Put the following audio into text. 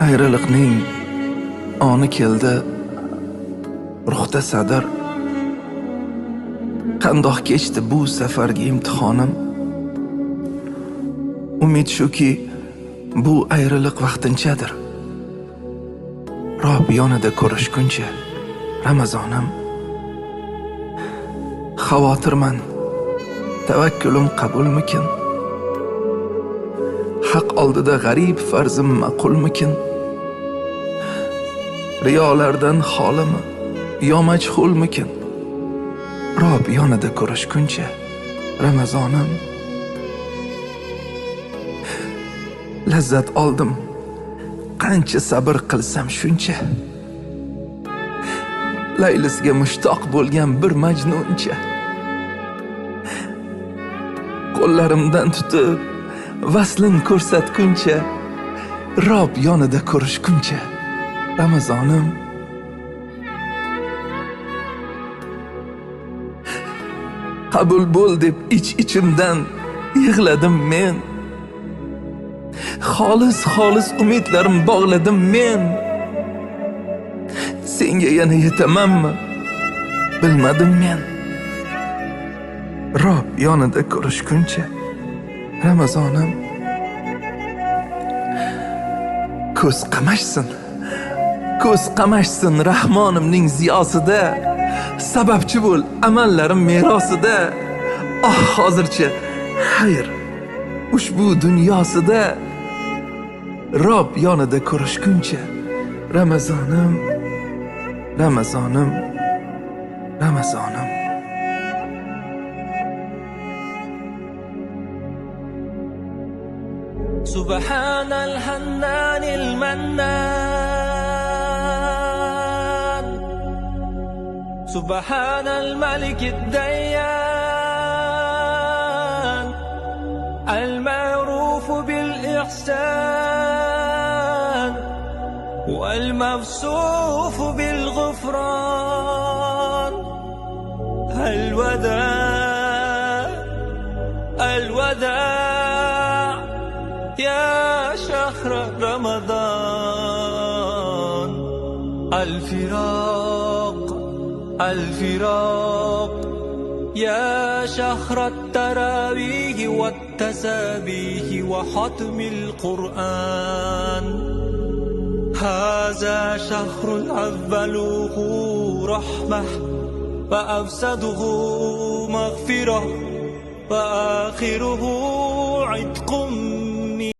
Ayriliqning oni keldi, ruhda sadr. Qandoq kechdi bu safargi imtixonim? Umid shuki, bu ayriliq vaqtinchadir. Rob yonida ko'rishguncha Ramazonim. Xavotirman, tavakkulim qabulmikin? Haq oldida g'arib farzim ma'qulmikin? Riyolardan xolimi yo majhulmikin? Rob yonida ko'rishguncha Ramazonim. Lazzat oldim, qancha sabr qilsam shuncha. Laylisga mushtoq bo'lgan bir majnuncha. Qo'llarimdan tutib vaslin ko'rsatguncha, Rob yonida ko'rishguncha Ramazonim. Qabul bo'l deb ich-ichimdan yig'ladim men. Xolis umidlarim bog'ladim men. Senga yana yetamanmi? Bilmadim men. Rob yonida ko'rishguncha Ramazonim. Ko'z qamashsin Rahmonimning ziyosida. Sababchi bo'l amallarim merosida. Hozircha xayr ushbu dunyosida. Rob yonida ko'rishguncha Ramazonim. سبحان الحنان المنان، سبحان الملك الديان، المعروف بالإحسان والموصوف بالغفران. الوداع يا شهر رمضان. الفراق يا شهر التراويح والتسابيح وختم القرآن. هذا شهر أوله رحمة وأوسطه مغفرة وآخره عتق